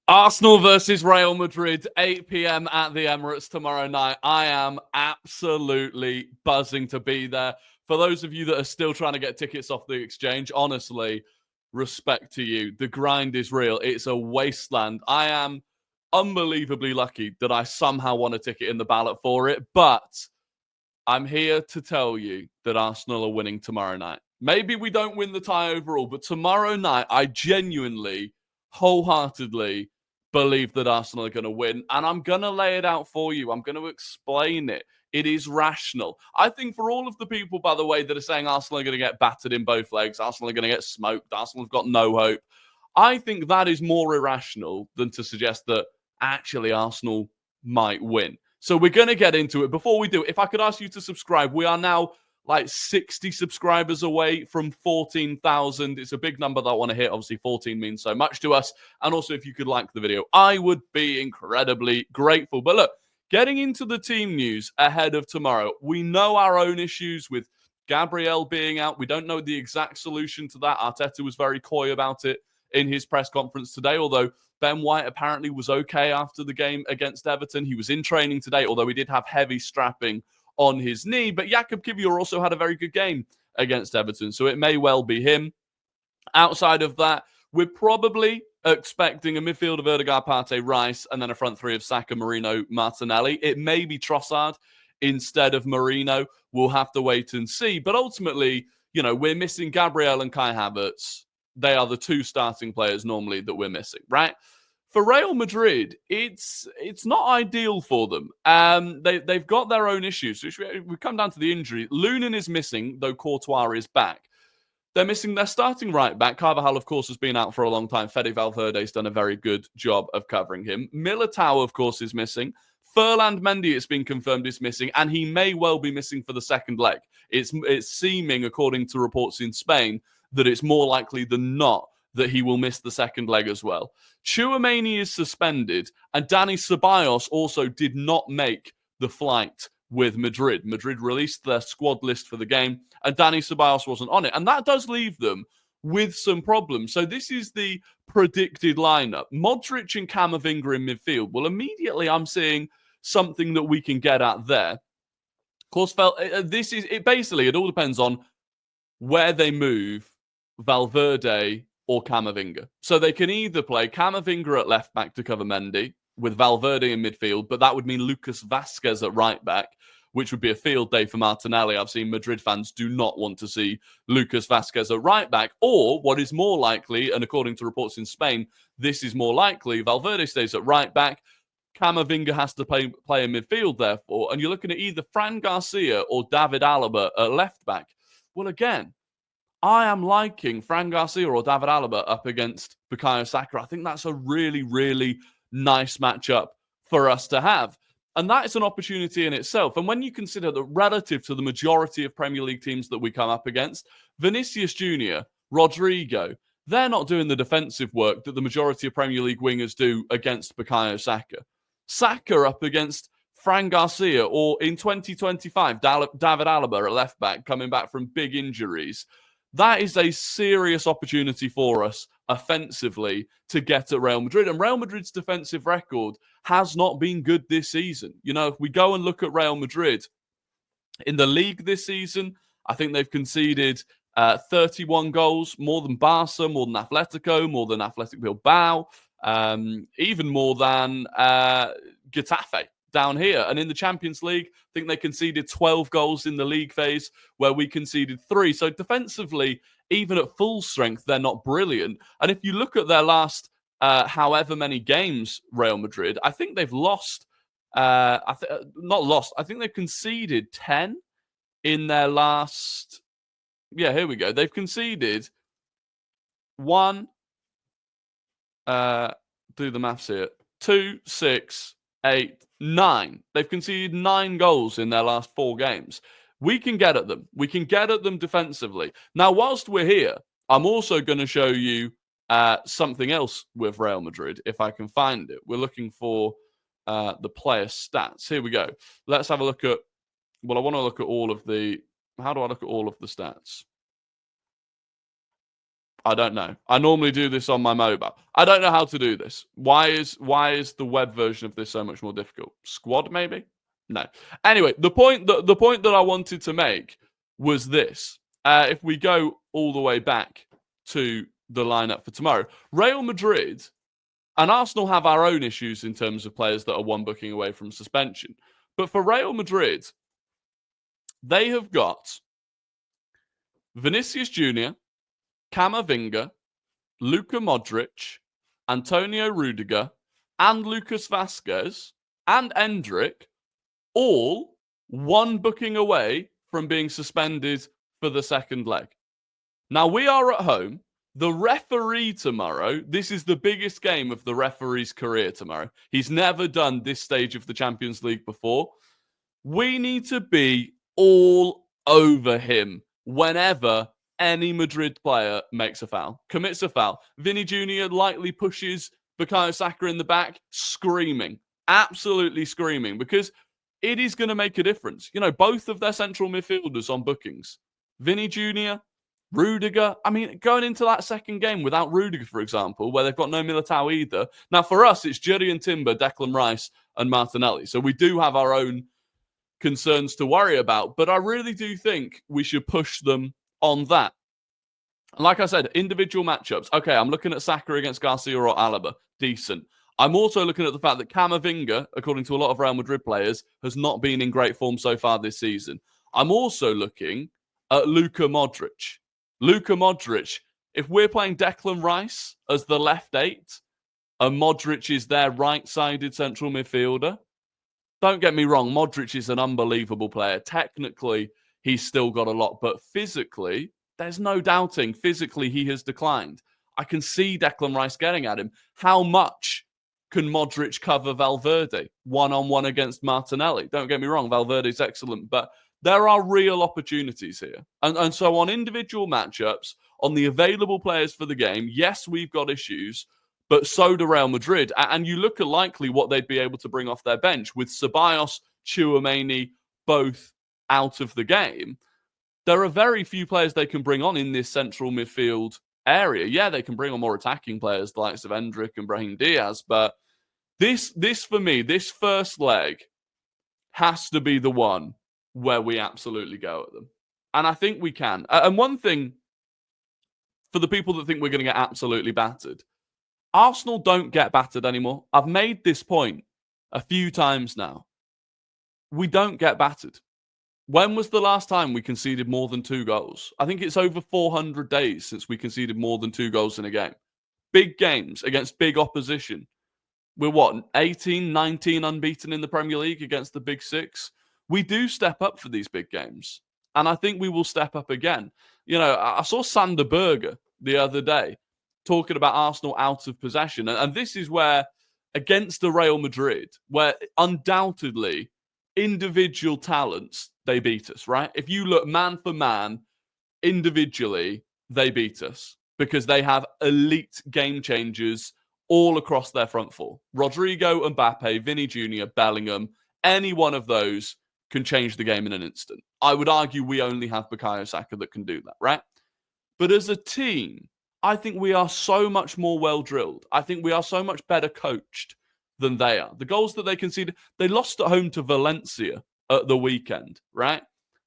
Arsenal versus Real Madrid, 8 p.m. at the Emirates tomorrow night. I am absolutely buzzing to be there. For those of you that are still trying to get tickets off the exchange, honestly, respect to you. The grind is real. It's a wasteland. I am unbelievably lucky that I somehow won a ticket in the ballot for it, but I'm here to tell you that Arsenal are winning tomorrow night. Maybe we don't win the tie overall, but tomorrow night, I genuinely, wholeheartedly believe that Arsenal are going to win. And I'm going to lay it out for you. I'm going to explain it. It is rational. I think for all of the people, by the way, that are saying Arsenal are going to get battered in both legs, Arsenal are going to get smoked, Arsenal have got no hope, I think that is more irrational than to suggest that actually Arsenal might win. So we're going to get into it. Before we do, if I could ask you to subscribe, we are now like 60 subscribers away from 14,000. It's a big number that I want to hit. Obviously, 14 means so much to us. And also, if you could like the video, I would be incredibly grateful. But look, getting into the team news ahead of tomorrow, we know our own issues with Gabriel being out. We don't know the exact solution to that. Arteta was very coy about it in his press conference today, although Ben White apparently was okay after the game against Everton. He was in training today, although he did have heavy strapping on his knee. But Jakub Kiwior also had a very good game against Everton, so it may well be him. Outside of that, we're probably expecting a midfield of Ødegaard, Partey, Rice, and then a front three of Saka, Marino, Martinelli. It may be Trossard instead of Marino. We'll have to wait and see. But ultimately, you know, we're missing Gabriel and Kai Havertz. They are the two starting players normally that we're missing, right? For Real Madrid, it's not ideal for them. They've got their own issues. So we come down to the injury. Lunin is missing, though Courtois is back. They're missing their starting right back. Carvajal, of course, has been out for a long time. Fede Valverde's done a very good job of covering him. Militao, of course, is missing. Furland Mendy, it's been confirmed, is missing, and he may well be missing for the second leg. It's seeming, according to reports in Spain, that it's more likely than not that he will miss the second leg as well. Tchouaméni is suspended, and Dani Ceballos also did not make the flight with Madrid. Madrid released their squad list for the game, and Dani Ceballos wasn't on it. And that does leave them with some problems. So this is the predicted lineup. Modric and Camavinga in midfield. Well, immediately I'm seeing something that we can get at there. Of course, this is it. Basically, it all depends on where they move Valverde or Camavinga. So they can either play Camavinga at left back to cover Mendy with Valverde in midfield, but that would mean Lucas Vazquez at right back, which would be a field day for Martinelli. I've seen Madrid fans do not want to see Lucas Vazquez at right back. Or what is more likely, and according to reports in Spain, this is more likely, Valverde stays at right back, Camavinga has to play in midfield, therefore, and you're looking at either Fran Garcia or David Alaba at left back. Well, again, I am liking Fran Garcia or David Alaba up against Bukayo Saka. I think that's a really, really nice matchup for us to have. And that is an opportunity in itself. And when you consider that relative to the majority of Premier League teams that we come up against, Vinicius Jr., Rodrigo, they're not doing the defensive work that the majority of Premier League wingers do against Bukayo Saka. Saka up against Fran Garcia, or in 2025, David Alaba at left back coming back from big injuries. That is a serious opportunity for us offensively to get at Real Madrid. And Real Madrid's defensive record has not been good this season. You know, if we go and look at Real Madrid in the league this season, I think they've conceded 31 goals, more than Barca, more than Atletico, more than Athletic Bilbao, even more than Getafe down here. And in the Champions League, I think they conceded 12 goals in the league phase, where we conceded 3. So defensively, even at full strength, they're not brilliant. And if you look at their last however many games, Real Madrid, I think they've lost, not lost, I think they've conceded 10 in their last, here we go. They've conceded 1, do the maths here, 2, 6, 8, 9. They've conceded 9 goals in their last 4 games. We can get at them. We can get at them defensively. Now, whilst we're here, I'm also going to show you something else with Real Madrid, if I can find it. We're looking for the player stats. Here we go. Let's have a look at, well, I want to look at all of the, how do I look at all of the stats? I don't know. I normally do this on my mobile. I don't know how to do this. Why is the web version of this so much more difficult? Squad, maybe? No. Anyway, the point that I wanted to make was this. If we go all the way back to the lineup for tomorrow, Real Madrid and Arsenal have our own issues in terms of players that are one booking away from suspension. But for Real Madrid, they have got Vinicius Jr., Camavinga, Luka Modric, Antonio Rudiger, and Lucas Vazquez, and Endrick, all one booking away from being suspended for the second leg. Now, we are at home. The referee tomorrow, this is the biggest game of the referee's career tomorrow. He's never done this stage of the Champions League before. We need to be all over him whenever any Madrid player makes a foul, commits a foul. Vinny Jr. lightly pushes Bukayo Saka in the back, screaming, absolutely screaming, because it is going to make a difference. You know, both of their central midfielders on bookings, Vinny Jr., Rudiger. I mean, going into that second game without Rudiger, for example, where they've got no Militao either. Now, for us, it's Jurriën Timber, Declan Rice, and Martinelli. So we do have our own concerns to worry about, but I really do think we should push them on that. Like I said, individual matchups. Okay, I'm looking at Saka against Garcia or Alaba. Decent. I'm also looking at the fact that Camavinga, according to a lot of Real Madrid players, has not been in great form so far this season. I'm also looking at Luka Modric. Luka Modric, if we're playing Declan Rice as the left eight and Modric is their right-sided central midfielder, don't get me wrong, Modric is an unbelievable player. Technically, he's still got a lot, but physically, there's no doubting. Physically, he has declined. I can see Declan Rice getting at him. How much can Modric cover Valverde one-on-one against Martinelli? Don't get me wrong, Valverde's excellent, but there are real opportunities here. And so on individual matchups, on the available players for the game, yes, we've got issues, but so do Real Madrid. And you look at likely what they'd be able to bring off their bench with Ceballos, Tchouaméni both out of the game. There are very few players they can bring on in this central midfield area. Yeah, they can bring on more attacking players, the likes of Endrick and Brahim Diaz, but this for me, this first leg has to be the one where we absolutely go at them. And I think we can. And one thing, for the people that think we're going to get absolutely battered, Arsenal don't get battered anymore. I've made this point a few times now. We don't get battered. When was the last time we conceded more than 2 goals? I think it's over 400 days since we conceded more than 2 goals in a game. Big games against big opposition. We're what, 18, 19 unbeaten in the Premier League against the Big Six? We do step up for these big games. And I think we will step up again. You know, I saw Sander Berge the other day talking about Arsenal out of possession. And this is where, against the Real Madrid, where undoubtedly individual talents, they beat us, right? If you look man for man, individually, they beat us because they have elite game changers all across their front four. Rodrigo, Mbappe, Vinny Jr., Bellingham, any one of those can change the game in an instant. I would argue we only have Bukayo Saka that can do that, right? But as a team, I think we are so much more well-drilled. I think we are so much better coached than they are. The goals that they conceded, they lost at home to Valencia at the weekend, right?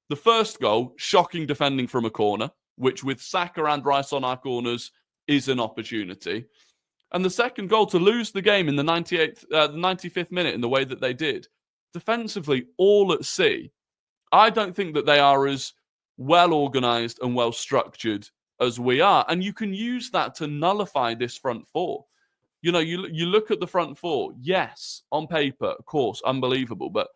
The first goal, shocking defending from a corner, which with Saka and Rice on our corners is an opportunity. And the second goal, to lose the game in the 95th minute in the way that they did, defensively, all at sea. I don't think that they are as well-organised and well-structured as we are. And you can use that to nullify this front four. You know, you look at the front four. Yes, on paper, of course, unbelievable. But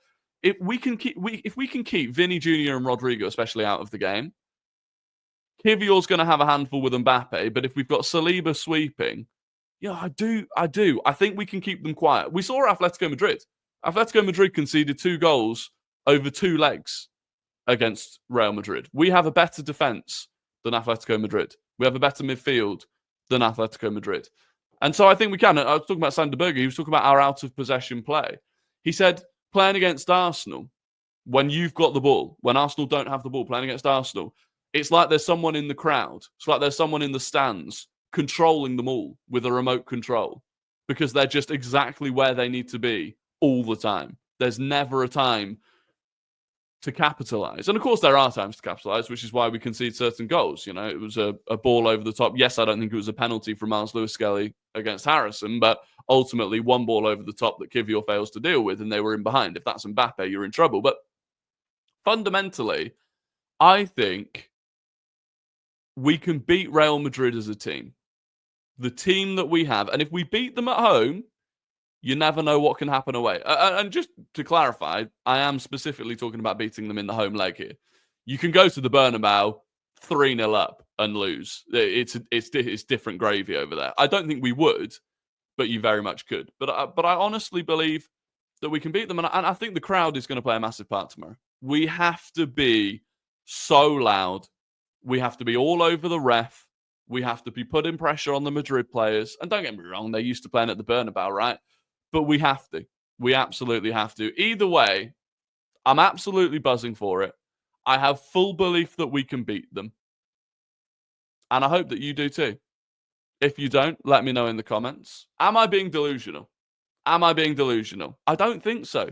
if we can keep Vinny Jr. and Rodrigo especially out of the game, Kivior's going to have a handful with Mbappe. But if we've got Saliba sweeping, yeah, I do. I think we can keep them quiet. We saw Atletico Madrid. Atletico Madrid conceded 2 goals over 2 legs against Real Madrid. We have a better defense than Atletico Madrid. We have a better midfield than Atletico Madrid. And so I think we can. I was talking about Sander Berge. He was talking about our out-of-possession play. He said, playing against Arsenal, when you've got the ball, when Arsenal don't have the ball, playing against Arsenal, It's like there's someone in the crowd. It's like there's someone in the stands controlling them all with a remote control because they're just exactly where they need to be all the time. There's never a time to capitalize. And of course, there are times to capitalize, which is why we concede certain goals. You know, it was a ball over the top. Yes, I don't think it was a penalty for Miles Lewis-Skelly against Harrison, but ultimately one ball over the top that Kivior fails to deal with, and they were in behind. If that's Mbappe, you're in trouble. But fundamentally, I think we can beat Real Madrid as a team. The team that we have. And if we beat them at home, you never know what can happen away. And just to clarify, I am specifically talking about beating them in the home leg here. You can go to the Bernabeu 3-0 up and lose. It's different gravy over there. I don't think we would, but you very much could. But I honestly believe that we can beat them. And I think the crowd is going to play a massive part tomorrow. We have to be so loud. We have to be all over the ref. We have to be putting pressure on the Madrid players. And don't get me wrong, they're used to playing at the Bernabeu, right? But we have to. We absolutely have to. Either way, I'm absolutely buzzing for it. I have full belief that we can beat them. And I hope that you do too. If you don't, let me know in the comments. Am I being delusional? Am I being delusional? I don't think so.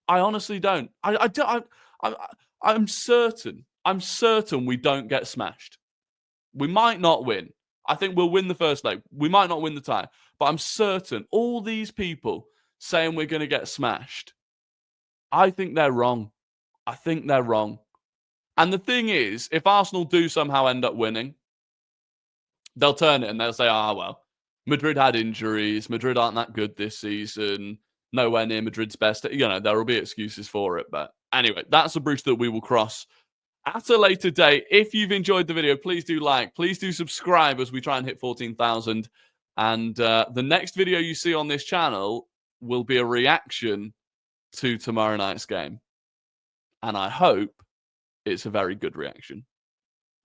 I honestly don't. I'm certain. I'm certain we don't get smashed. We might not win. I think we'll win the first leg. We might not win the tie. But I'm certain all these people saying we're going to get smashed, I think they're wrong. I think they're wrong. And the thing is, if Arsenal do somehow end up winning, they'll turn it and they'll say, well, Madrid had injuries. Madrid aren't that good this season. Nowhere near Madrid's best. You know, there will be excuses for it. But anyway, that's a bridge that we will cross at a later date. If you've enjoyed the video, please do like. Please do subscribe as we try and hit 14,000. And the next video you see on this channel will be a reaction to tomorrow night's game. And I hope it's a very good reaction.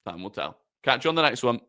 Time will tell. Catch you on the next one.